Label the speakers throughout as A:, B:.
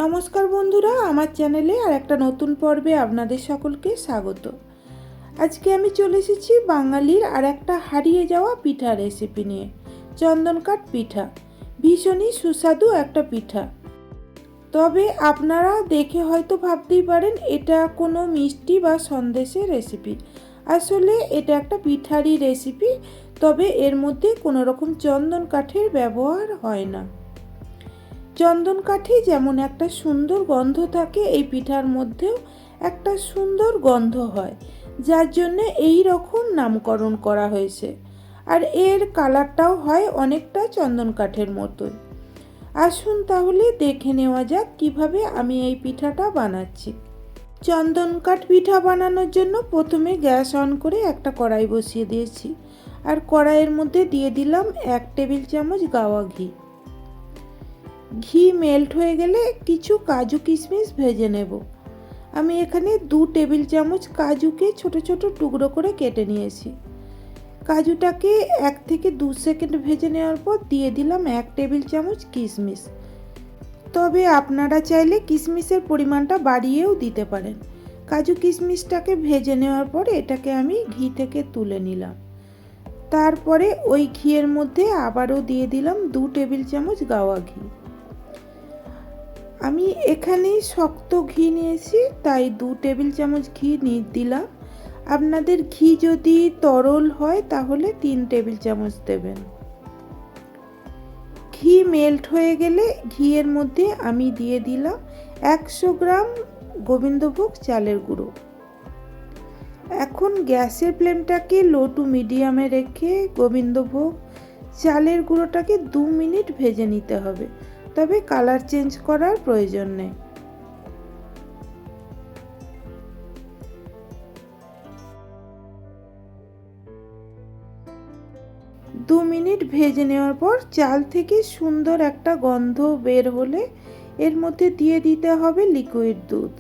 A: নমস্কার বন্ধুরা, আমার চ্যানেলে আর একটা নতুন পর্বে আপনাদের সকলকে স্বাগত। আজকে আমি চলে এসেছি বাঙালির আর একটা হারিয়ে যাওয়া পিঠা রেসিপি নিয়ে। চন্দনকাঠ পিঠা ভীষণই সুস্বাদু একটা পিঠা। তবে আপনারা দেখে হয়তো ভাবতেই পারেন এটা কোনো মিষ্টি বা সন্দেশের রেসিপি। আসলে এটা একটা পিঠারই রেসিপি, তবে এর মধ্যে কোনো রকম চন্দন কাঠের ব্যবহার হয় না। চন্দন কাঠে যেমন একটা সুন্দর গন্ধ থাকে, এই পিঠার মধ্যেও একটা সুন্দর গন্ধ হয়, যার জন্য এই রকম নামকরণ করা হয়েছে। আর এর কালারটাও হয় অনেকটা চন্দন কাঠের মতোই। আসুন তাহলে দেখে নেওয়া যাক কিভাবে আমি এই পিঠাটা বানাচ্ছি। চন্দন কাঠ পিঠা বানানোর জন্য প্রথমে গ্যাস অন করে একটা কড়াই বসিয়ে দিয়েছি, আর কড়াইয়ের মধ্যে দিয়ে দিলাম 1 টেবিল চামচ গাওয়া ঘি। ঘি মেল্ট হয়ে গেলে কিছু কাজু কিশমিশ ভেজে নেব। আমি এখানে 2 টেবিল চামচ কাজুকে ছোট ছোট টুকরো করে কেটে নিয়েছি। কাজুটাকে 1 থেকে 2 সেকেন্ড ভেজে নেওয়ার পর দিয়ে দিলাম 1 টেবিল চামচ কিশমিশ। তবে আপনারা চাইলে কিশমিশের পরিমাণটা বাড়িয়েও দিতে পারেন। কাজু কিশমিশটাকে ভেজে নেওয়ার পর এটাকে আমি ঘি থেকে তুলে নিলাম। তারপরে ওই ঘিয়ের মধ্যে আবারও দিয়ে দিলাম 2 টেবিল চামচ গাওয়া ঘি। আমি এখানে শক্ত ঘি নিয়েছি, তাই 2 টেবিল চামচ ঘি দিলাম। আপনাদের ঘি যদি তরল হয় তাহলে 3 টেবিল চামচ দেবেন। ঘি মেল্ট হয়ে গেলে ঘিয়ের মধ্যে আমি দিয়ে দিলাম 100 গ্রাম গোবিন্দভোগ চালের গুঁড়ো। এখন গ্যাসের ফ্লেমটাকে লো টু মিডিয়ামে রেখে গোবিন্দভোগ চালের গুঁড়োটাকে 2 মিনিট ভেজে নিতে হবে, তবে কালার চেঞ্জ করার প্রয়োজন নেই। 2 মিনিট ভেজে নেওয়ার পর চাল থেকে সুন্দর একটা গন্ধ বের হলে এর মধ্যে দিয়ে দিতে হবে লিকুইড দুধ।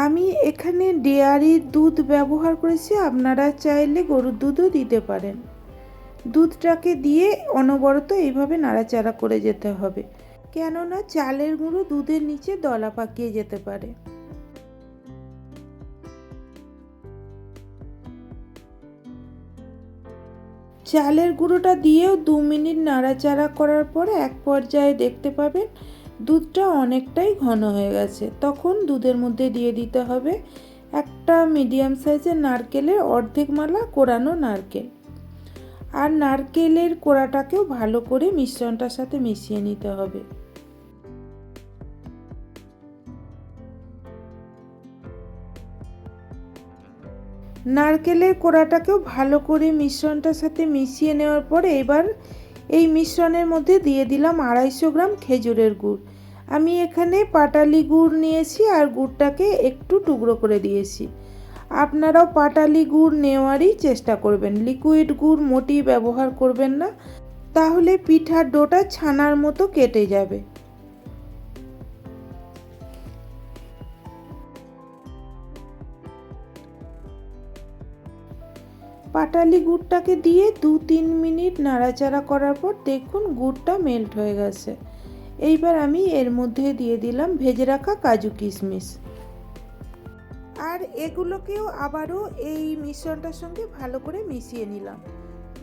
A: আমি এখানে ডেয়ারির দুধ ব্যবহার করেছি, আপনারা চাইলে গরুর দুধও দিতে পারেন। দুধটাকে দিয়ে অনবরত এইভাবে নাড়াচাড়া করে যেতে হবে, কেননা চালের গুঁড়ো দুধের নিচে দলা পাকিয়ে যেতে পারে। চালের গুঁড়োটা দিয়েও 2 মিনিট নাড়াচাড়া করার পরে এক পর্যায়ে দেখতে পাবেন দুধটা অনেকটাই ঘন হয়ে গেছে। তখন দুধের মধ্যে দিয়ে দিতে হবে একটা মিডিয়াম সাইজের নারকেলের অর্ধেক মালা কোরানো নারকেল। আর নারকেলের কোড়াটাকেও ভালো করে মিশ্রণটার সাথে মিশিয়ে নিতে হবে। নারকেলের কোড়াটাকেও ভালো করে মিশ্রণটার সাথে মিশিয়ে নেওয়ার পরে এবার এই মিশ্রণের মধ্যে দিয়ে দিলাম 250 গ্রাম খেজুরের গুড়। আমি এখানে পাটালি গুড় নিয়েছি আর গুড়টাকে একটু টুকরো করে দিয়েছি। আপনারাও পাটালি গুড় নেওয়ারই চেষ্টা করবেন, লিকুইড গুড় মোটেই ব্যবহার করবেন না, তাহলে পিঠার ডোটা ছানার মতো কেটে যাবে। পাটালি গুড়টাকে দিয়ে 2-3 মিনিট নাড়াচাড়া করার পর দেখুন গুড়টা মেল্ট হয়ে গেছে। এইবার আমি এর মধ্যে দিয়ে দিলাম ভেজে রাখা কাজু কিশমিশ, আর এগুলোকেও আবারও এই মিশ্রণটার সঙ্গে ভালো করে মিশিয়ে নিলাম।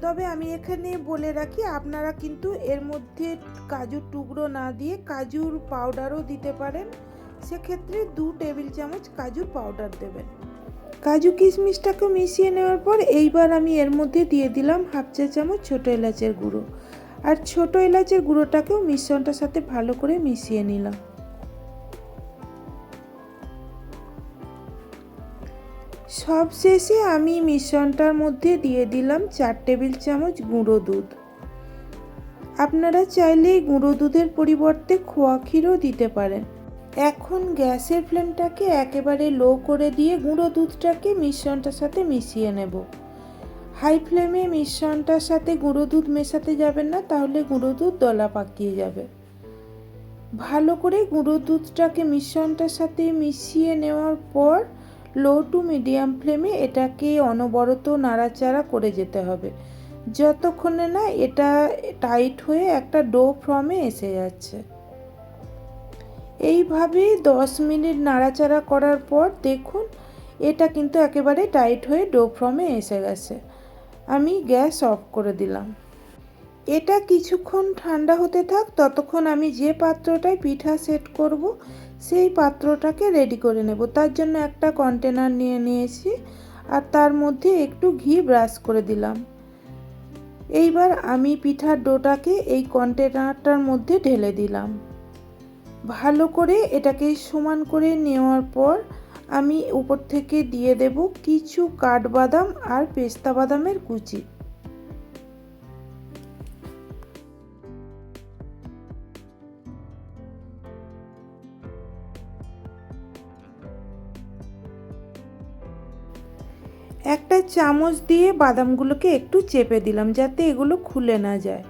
A: তবে আমি এখানে বলে রাখি, আপনারা কিন্তু এর মধ্যে কাজুর টুকরো না দিয়ে কাজুর পাউডারও দিতে পারেন, সেক্ষেত্রে 2 টেবিল চামচ কাজুর পাউডার দেবেন। কাজু কিশমিশটাকে মিশিয়ে নেওয়ার পর এইবার আমি এর মধ্যে দিয়ে দিলাম 1/2 চা চামচ ছোটো এলাচের গুঁড়ো, আর ছোটো এলাচের গুঁড়োটাকেও মিশ্রণটার সাথে ভালো করে মিশিয়ে নিলাম। সব শেষে আমি মিশ্রণটার মধ্যে দিয়ে দিলাম 4 টেবিল চামচ গুঁড়ো দুধ। আপনারা চাইলে গুঁড়ো দুধের পরিবর্তে খোয়া ক্ষীরও দিতে পারেন। এখন গ্যাসের ফ্লেমটাকে একেবারে লো করে দিয়ে গুঁড়ো দুধটাকে মিশ্রণটার সাথে মিশিয়ে নেব। হাই ফ্লেমে মিশ্রণটার সাথে গুঁড়ো দুধ মেশাতে যাবেন না, তাহলে গুঁড়ো দুধ দলা পাকিয়ে যাবে। ভালো করে গুঁড়ো দুধটাকে মিশ্রণটার সাথে মিশিয়ে নেওয়ার পর লো টু মিডিয়াম ফ্লেমে এটাকে অনবরত নাড়াচাড়া করে যেতে হবে, যতক্ষণে না এটা টাইট হয়ে একটা ডো ফর্মে এসে যাচ্ছে। এইভাবে 10 মিনিট নাড়াচাড়া করার পর দেখুন এটা কিন্তু একেবারে টাইট হয়ে ডো ফর্মে এসে গেছে। আমি গ্যাস অফ করে দিলাম। এটা কিছুক্ষণ ঠান্ডা হতে থাক, ততক্ষণ আমি যে পাত্রটায় পিঠা সেট করব সেই পাত্রটাকে রেডি করে নেব। তার জন্য একটা কন্টেনার নিয়ে নিয়েছি আর তার মধ্যে একটু ঘি ব্রাশ করে দিলাম। এইবার আমি পিঠার ডোটাকে এই কন্টেনারটার মধ্যে ঢেলে দিলাম। ভালো করে এটাকে সমান করে নেওয়ার পর আমি উপর থেকে দিয়ে দেব কিছু কাঠবাদাম আর পেস্তা বাদামের কুচি। একটা চামচ দিয়ে বাদামগুলোকে একটু চেপে দিলাম যাতে এগুলো খুলে না যায়।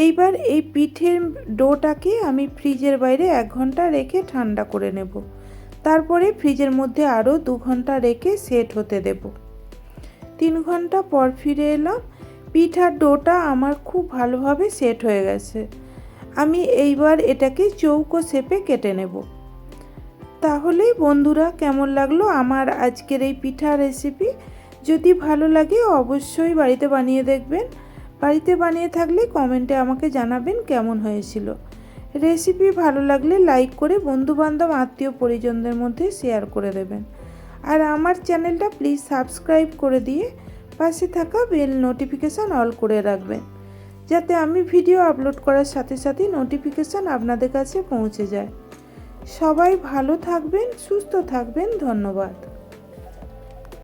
A: এইবার এই পিঠের ডোটাকে আমি ফ্রিজের বাইরে 1 ঘন্টা রেখে ঠান্ডা করে নেব। তারপরে ফ্রিজের মধ্যে আরও 2 ঘন্টা রেখে সেট হতে দেব। 3 ঘন্টা পর ফিরে এলাম। পিঠার ডোটা আমার খুব ভালোভাবে সেট হয়ে গেছে। আমি এইবার এটাকে চৌকো শেপে কেটে নেব। তাহলে বন্ধুরা, কেমন লাগলো আমার আজকের এই পিঠা রেসিপি? যদি ভালো লাগে অবশ্যই বাড়িতে বানিয়ে দেখবেন। বাড়িতে বানিয়ে থাকলে কমেন্টে আমাকে জানাবেন কেমন হয়েছিল। রেসিপি ভালো লাগলে লাইক করে বন্ধুবান্ধব আত্মীয় পরিজনদের মধ্যে শেয়ার করে দেবেন। আর আমার চ্যানেলটা প্লিজ সাবস্ক্রাইব করে দিয়ে পাশে থাকা বেল নোটিফিকেশান অল করে রাখবেন, যাতে আমি ভিডিও আপলোড করার সাথে সাথে নোটিফিকেশান আপনাদের কাছে পৌঁছে যায়। সবাই ভালো থাকবেন, সুস্থ থাকবেন। ধন্যবাদ।